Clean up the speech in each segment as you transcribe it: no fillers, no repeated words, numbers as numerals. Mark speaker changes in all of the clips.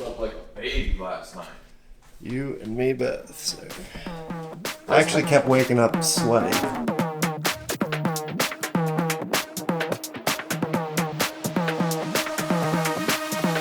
Speaker 1: Slept like a baby last night.
Speaker 2: You and me both, so. I actually kept waking up sweaty.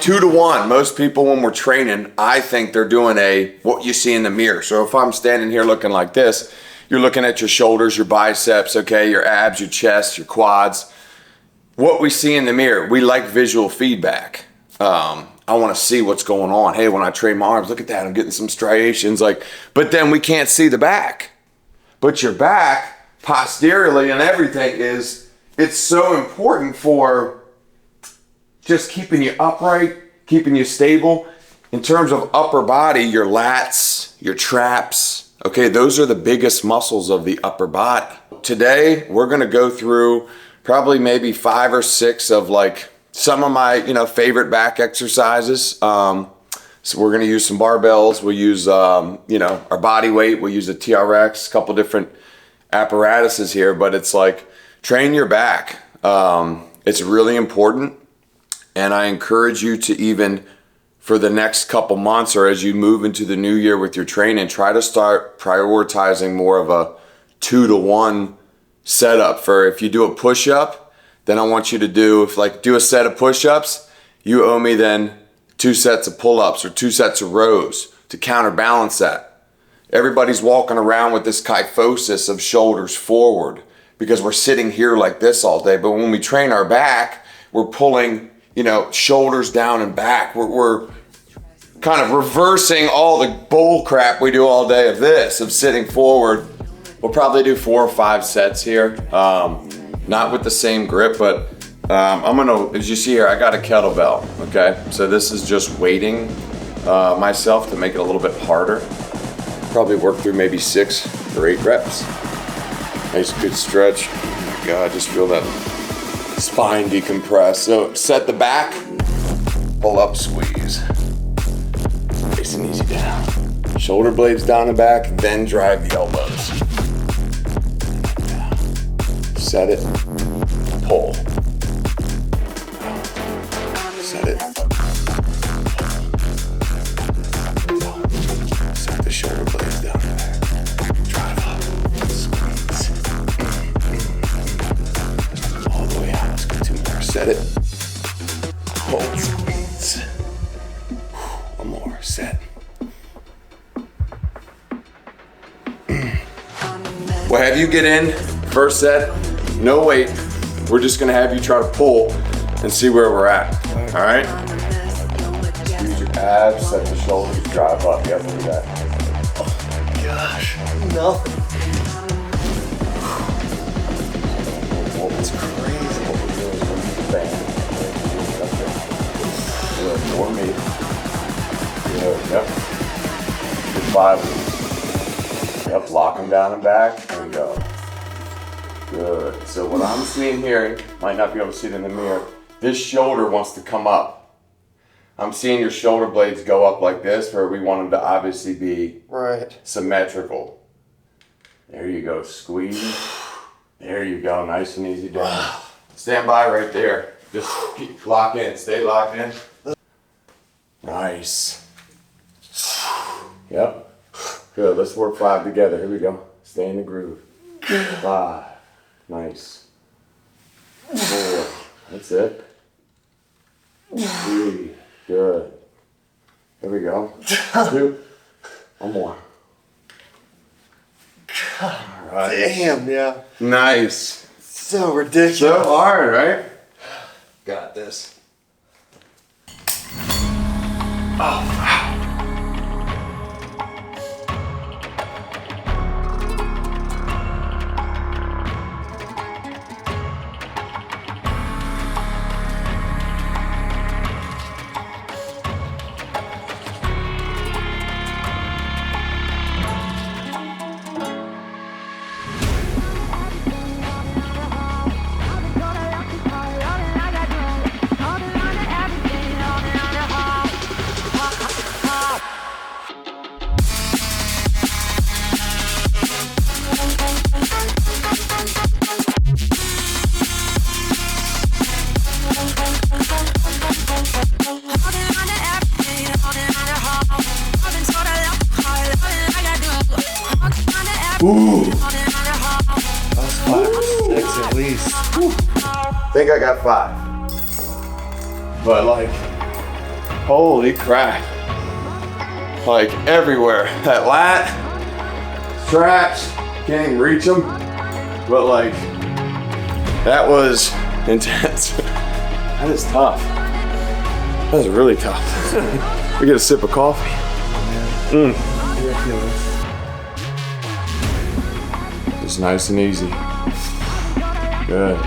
Speaker 1: 2 to 1. Most people when we're training, I think they're doing what you see in the mirror. So if I'm standing here looking like this, you're looking at your shoulders, your biceps, okay, your abs, your chest, your quads. What we see in the mirror, we like visual feedback. I want to see what's going on. Hey, when I train my arms, look at that, I'm getting some striations. But then we can't see the back. But your back, posteriorly and everything it's so important for just keeping you upright, keeping you stable. In terms of upper body, your lats, your traps, okay, those are the biggest muscles of the upper body. Today, we're gonna go through probably maybe 5 or 6 of some of my favorite back exercises. So we're gonna use some barbells. We'll use our body weight. We'll use a TRX, a couple different apparatuses here, but it's train your back. It's really important. And I encourage you to even for the next couple months or as you move into the new year with your training, try to start prioritizing more of a 2 to 1 setup. For if you do a push-up, then I want you to do a set of push-ups, you owe me then 2 sets of pull-ups or 2 sets of rows to counterbalance that. Everybody's walking around with this kyphosis of shoulders forward because we're sitting here like this all day. But when we train our back, we're pulling shoulders down and back. We're kind of reversing all the bull crap we do all day of sitting forward. We'll probably do 4 or 5 sets here. Not with the same grip, but I'm gonna, as you see here, I got a kettlebell, okay? So this is just weighting myself to make it a little bit harder. Probably work through maybe 6 or 8 reps. Nice good stretch. Oh my God, just feel that spine decompress. So set the back, pull up, squeeze. Nice and easy down. Shoulder blades down the back, then drive the elbows. Set it, pull. Set it. Set the shoulder blades down there. Drive up, squeeze. All the way out, let's go 2 more. Set it, pull, squeeze. 1 more, set. We'll have you get in, first set. No weight. We're just gonna have you try to pull and see where we're at. All right? Use your abs, set the shoulders, drive up. Yep, look at that. Oh my gosh.
Speaker 2: Nothing.
Speaker 1: It's crazy what we're doing with the band. Good, more me. Good, yep. Good 5. Yep, lock them down and back and go. Good. So what I'm seeing here, might not be able to see it in the mirror, this shoulder wants to come up. I'm seeing your shoulder blades go up like this, where we want them to obviously be symmetrical. There you go, squeeze. There you go, nice and easy down. Stand by right there. Just keep lock in, stay locked in. Nice. Yep. Good, let's work 5 together. Here we go. Stay in the groove. 5. Nice. 4. That's it. 3. Good. Here we go. 2. 1 more.
Speaker 2: All right. Damn, yeah.
Speaker 1: Nice.
Speaker 2: So ridiculous.
Speaker 1: So hard, right?
Speaker 2: Got this.
Speaker 1: Oh, wow. Ooh.
Speaker 2: That was 5 or 6 at least.
Speaker 1: I think I got 5. But like, holy crap. Like everywhere. That lat, straps, can't even reach them. But like, that was intense. That is tough. That is really tough. We get a sip of coffee.
Speaker 2: Ridiculous.
Speaker 1: Just nice and easy. Good.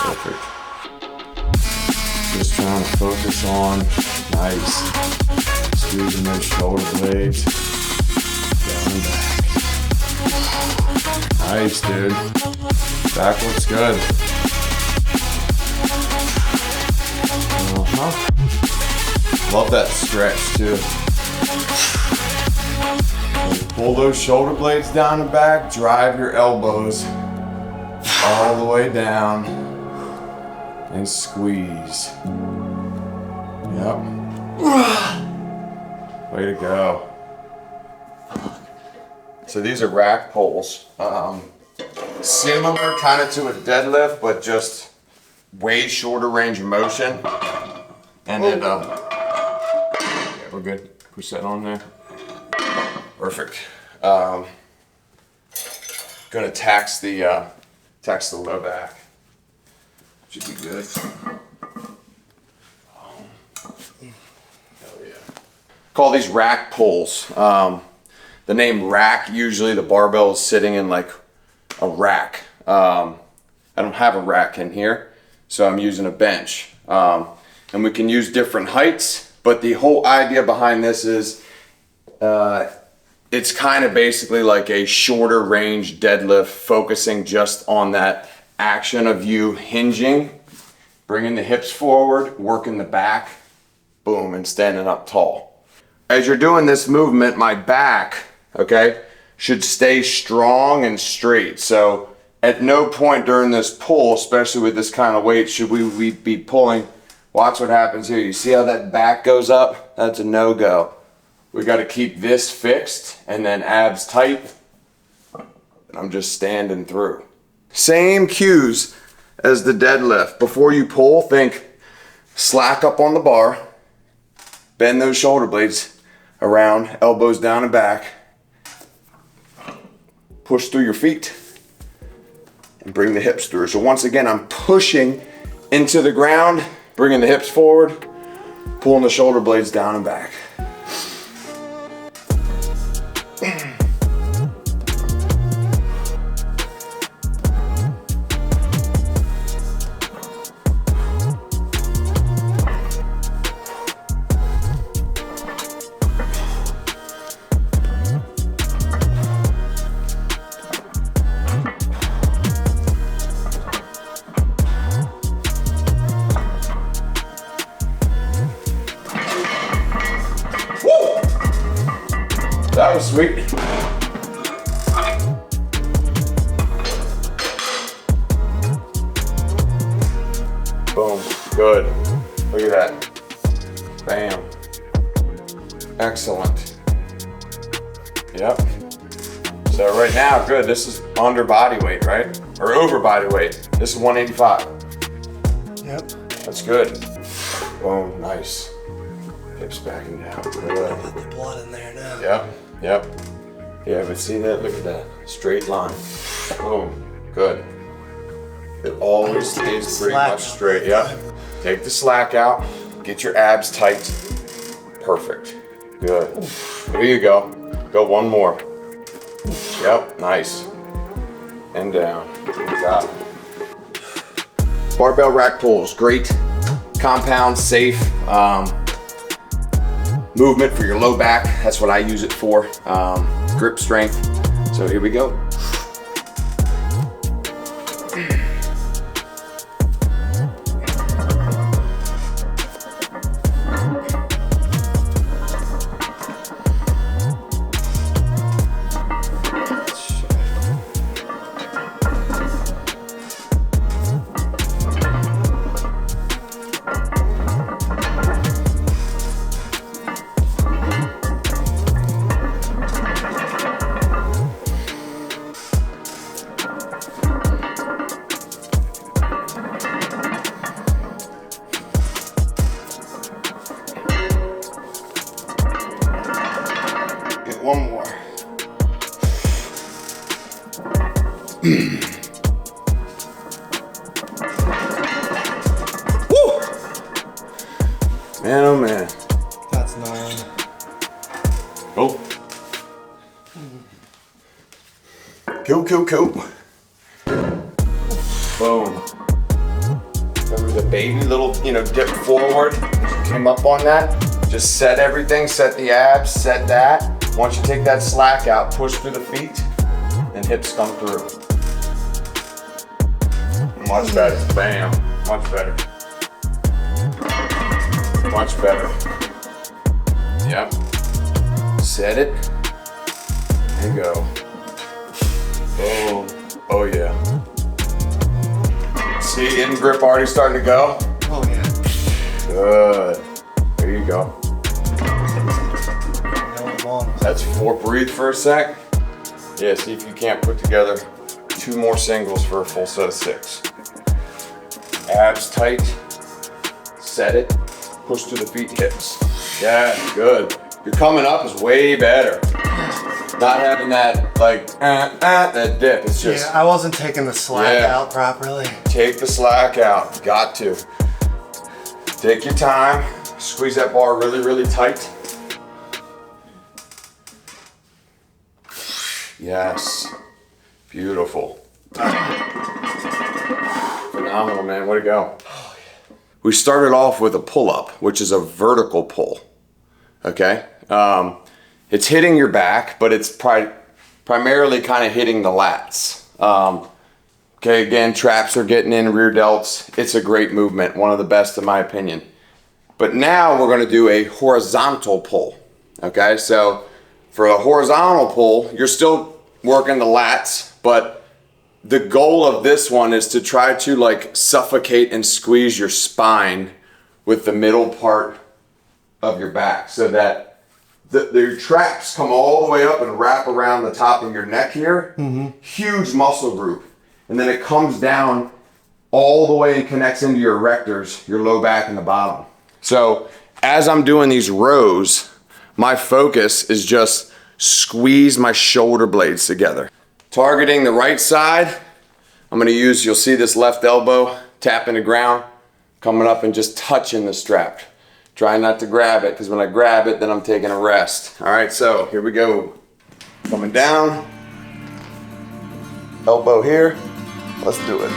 Speaker 1: Perfect. Just trying to focus on nice. Squeezing those shoulder blades. Down and back. Nice, dude. Back looks good. Love that stretch too. Pull those shoulder blades down and back, drive your elbows all the way down and squeeze. Yep. Way to go. So these are rack pulls. Similar kind of to a deadlift, but just way shorter range of motion. And then, yeah, we're good. Push that on there. Perfect. Gonna tax the low back. Should be good. Hell yeah. Call these rack pulls. The name rack, usually the barbell is sitting in like a rack. I don't have a rack in here, so I'm using a bench. And we can use different heights, but the whole idea behind this is it's kind of basically like a shorter range deadlift, focusing just on that action of you hinging, bringing the hips forward, working the back, boom, and standing up tall. As you're doing this movement, my back, okay, should stay strong and straight. So at no point during this pull, especially with this kind of weight, should we be pulling. Watch what happens here. You see how that back goes up? That's a no-go. We got to keep this fixed and then abs tight. And I'm just standing through. Same cues as the deadlift. Before you pull, think slack up on the bar, bend those shoulder blades around, elbows down and back, push through your feet, and bring the hips through. So once again, I'm pushing into the ground, bringing the hips forward, pulling the shoulder blades down and back. That was sweet. Boom, good. Look at that. Bam. Excellent. Yep. So right now, good. This is under body weight, right? Or over body weight. This is 185.
Speaker 2: Yep.
Speaker 1: That's good. Boom, nice. Hips backing down. Good.
Speaker 2: Got the blood in there now.
Speaker 1: Yep, yep. Yeah, but see that? Look at that. Straight line. Boom. Good. It always stays pretty much straight. Yep. Take the slack out. Get your abs tight. Perfect. Good. There you go. Go one more. Yep, nice. And down. Good job. Barbell rack pulls. Great. Compound, safe. Movement for your low back. That's what I use it for. Grip strength. So here we go. Woo! Man, oh man.
Speaker 2: That's 9.
Speaker 1: Oh. Cool. Boom. Remember the baby little, dip forward? Came up on that. Just set everything, set the abs, set that. Once you take that slack out, push through the feet, and hips come through. Much better. Bam. Much better. Much better. Yep. Set it. There you go. Boom. Oh yeah. See, in grip already starting to go?
Speaker 2: Oh yeah.
Speaker 1: Good. There you go. That's 4. Breathe for a sec. Yeah, see if you can't put together 2 more singles for a full set of 6. Abs tight. Set it. Push through the feet, hips. Yeah, good. Your coming up is way better. Not having that that dip. It's just.
Speaker 2: Yeah, I wasn't taking the slack out properly.
Speaker 1: Take the slack out. Got to. Take your time. Squeeze that bar really, really tight. Yes. Beautiful. Phenomenal, man. Way to go. We started off with a pull-up, which is a vertical pull. Okay? It's hitting your back, but it's primarily kind of hitting the lats. Okay, again, traps are getting in, rear delts. It's a great movement, one of the best in my opinion. But now we're gonna do a horizontal pull. Okay, so for a horizontal pull, you're still working the lats, but the goal of this one is to try to suffocate and squeeze your spine with the middle part of your back so that your traps come all the way up and wrap around the top of your neck here. Mm-hmm. Huge muscle group. And then it comes down all the way and connects into your erectors, your low back and the bottom. So as I'm doing these rows, my focus is just squeeze my shoulder blades together. Targeting the right side, I'm gonna use, you'll see this left elbow tapping the ground, coming up and just touching the strap. Try not to grab it, because when I grab it, then I'm taking a rest. All right, so here we go. Coming down, elbow here, let's do it.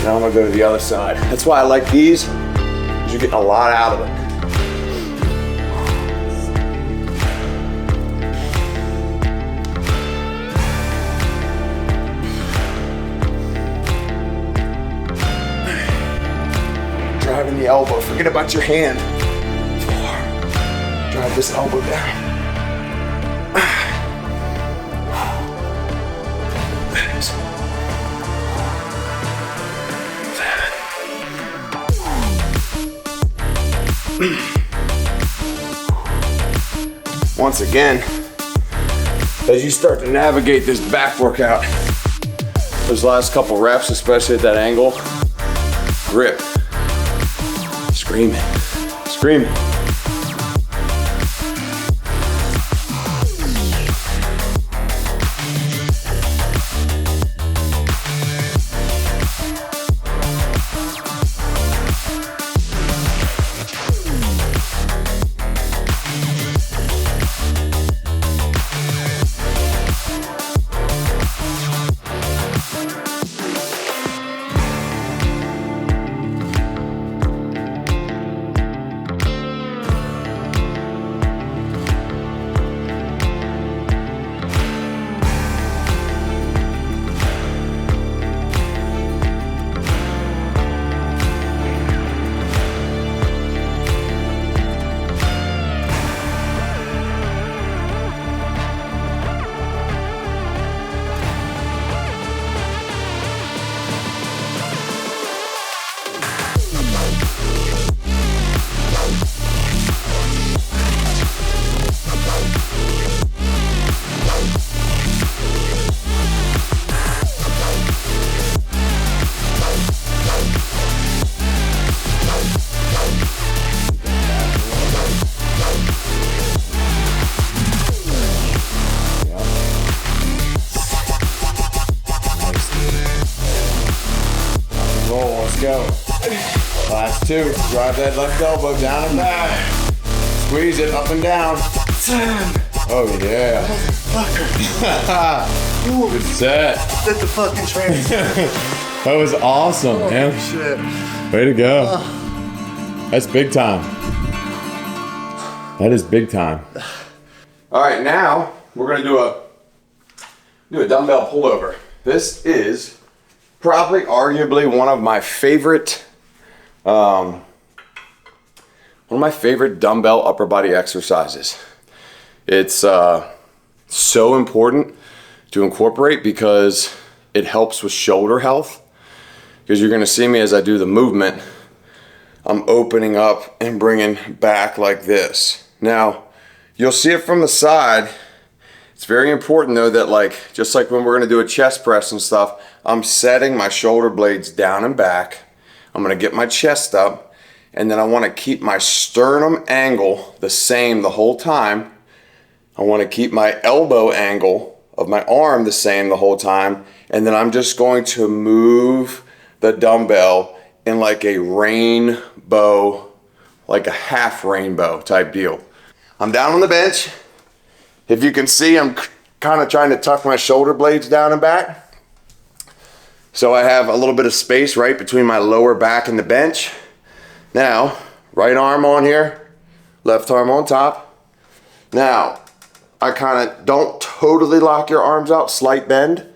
Speaker 1: Now I'm gonna go to the other side. That's why I like these, because you're getting a lot out of it. Driving the elbow, forget about your hand. 4, drive this elbow down. Once again, as you start to navigate this back workout, those last couple reps, especially at that angle, grip, screaming, screaming. go. Last 2. Drive that left elbow down and back. Squeeze it up and down. Oh yeah. Good set.
Speaker 2: Did the fucking train.
Speaker 1: That was awesome, man.
Speaker 2: Shit.
Speaker 1: Way to go. That's big time. That is big time. All right, now we're gonna do a dumbbell pullover. This is probably arguably one of my favorite dumbbell upper body exercises. It's so important to incorporate because it helps with shoulder health. Because you're gonna see me as I do the movement, I'm opening up and bringing back like this. Now, you'll see it from the side. It's very important though that just like when we're gonna do a chest press and stuff, I'm setting my shoulder blades down and back. I'm gonna get my chest up, and then I wanna keep my sternum angle the same the whole time. I wanna keep my elbow angle of my arm the same the whole time, and then I'm just going to move the dumbbell in like a rainbow, like a half rainbow type deal. I'm down on the bench. If you can see, I'm kind of trying to tuck my shoulder blades down and back. So I have a little bit of space right between my lower back and the bench. Now, right arm on here, left arm on top. Now, I kind of don't totally lock your arms out, slight bend,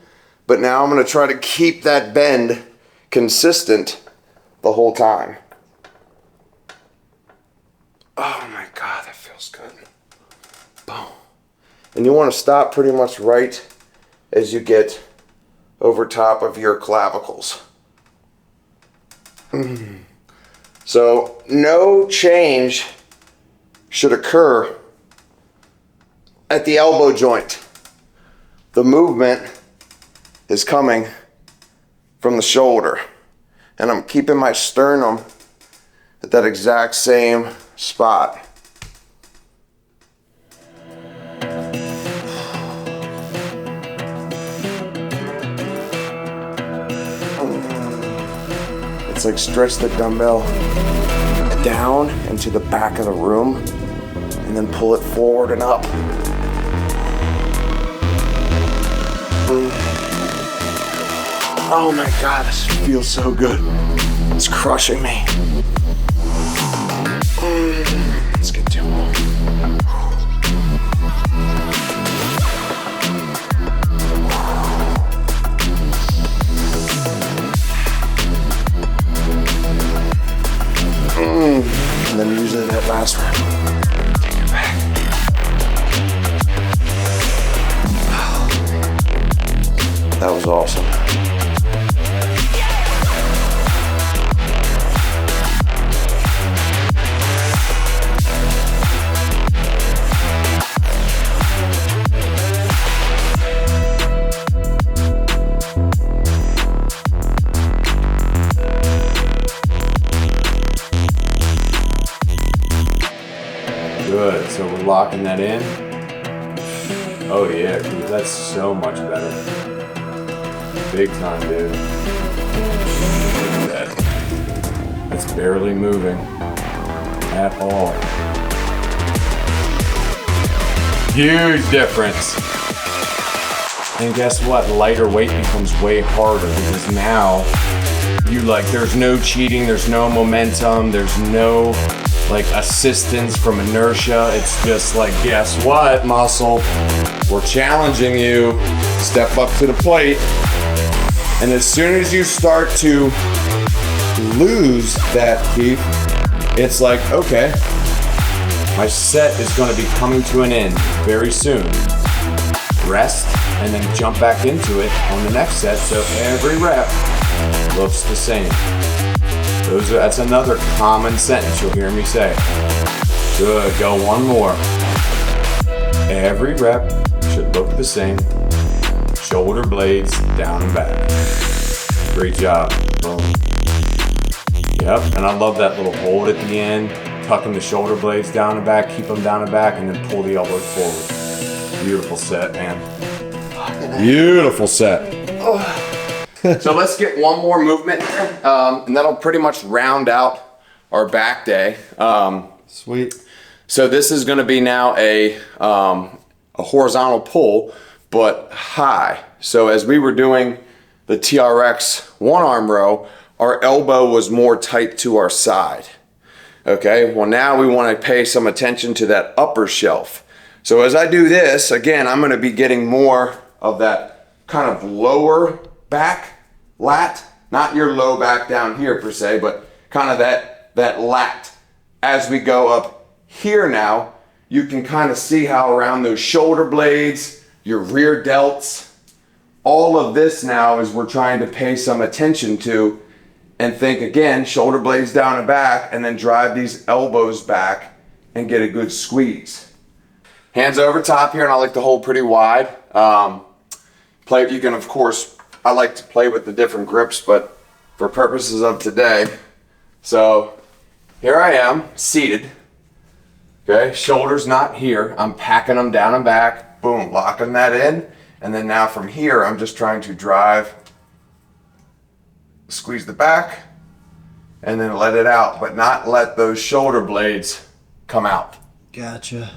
Speaker 1: but now I'm gonna try to keep that bend consistent the whole time. Oh my God, that feels good. Boom. And you want to stop pretty much right as you get over top of your clavicles. So no change should occur at the elbow joint. The movement is coming from the shoulder, and I'm keeping my sternum at that exact same spot. It's like stretch the dumbbell down into the back of the room and then pull it forward and up. Oh my God, this feels so good. It's crushing me. Let's get 2 more. And then usually that last one. Take it back. That was awesome. Good, so we're locking that in. Oh yeah, dude, that's so much better. Big time, dude. That's barely moving at all. Huge difference. And guess what? Lighter weight becomes way harder because now there's no cheating, there's no momentum, there's no assistance from inertia. It's just guess what, muscle? We're challenging you. Step up to the plate. And as soon as you start to lose that heat, it's okay, my set is going to be coming to an end very soon. Rest and then jump back into it on the next set, so every rep looks the same. That's another common sentence you'll hear me say. Good, go one more. Every rep should look the same. Shoulder blades down and back. Great job. Boom. Yep, and I love that little hold at the end, tucking the shoulder blades down and back, keep them down and back, and then pull the elbows forward. Beautiful set, man. Beautiful set. So let's get one more movement here, and that'll pretty much round out our back day.
Speaker 2: Sweet.
Speaker 1: So this is going to be now a horizontal pull, but high. So as we were doing the TRX one arm row, our elbow was more tight to our side. Okay, well now we want to pay some attention to that upper shelf. So as I do this, again, I'm going to be getting more of that kind of lower back lat, not your low back down here per se, but kind of that lat. As we go up here now, you can kind of see how around those shoulder blades, your rear delts, all of this now is we're trying to pay some attention to and think again, shoulder blades down and back, and then drive these elbows back and get a good squeeze. Hands over top here, and I like to hold pretty wide. You can, of course, I like to play with the different grips, but for purposes of today, so here I am, seated. Okay, shoulders not here. I'm packing them down and back, boom, locking that in. And then now from here, I'm just trying to drive, squeeze the back, and then let it out, but not let those shoulder blades come out.
Speaker 2: Gotcha.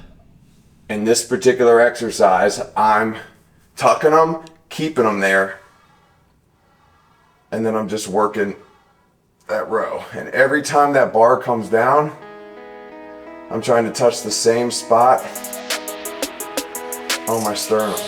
Speaker 1: In this particular exercise, I'm tucking them, keeping them there, and then I'm just working that row. And every time that bar comes down, I'm trying to touch the same spot on my sternum.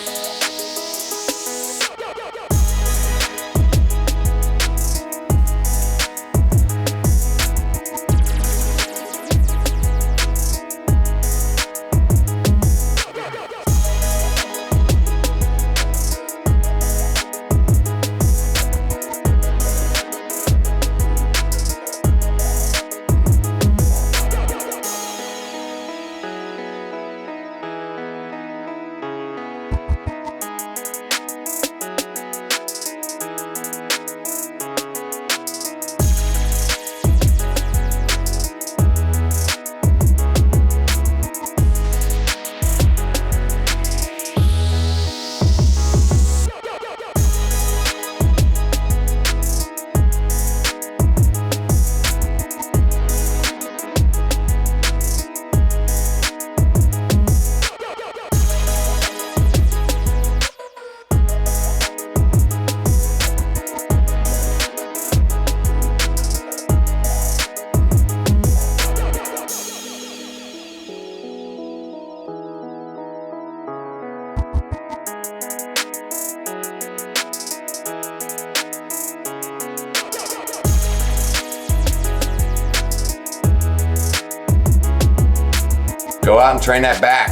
Speaker 1: Go out and train that back.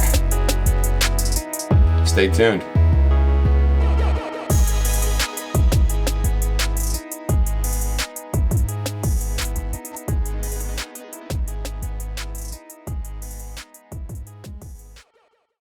Speaker 1: Stay tuned.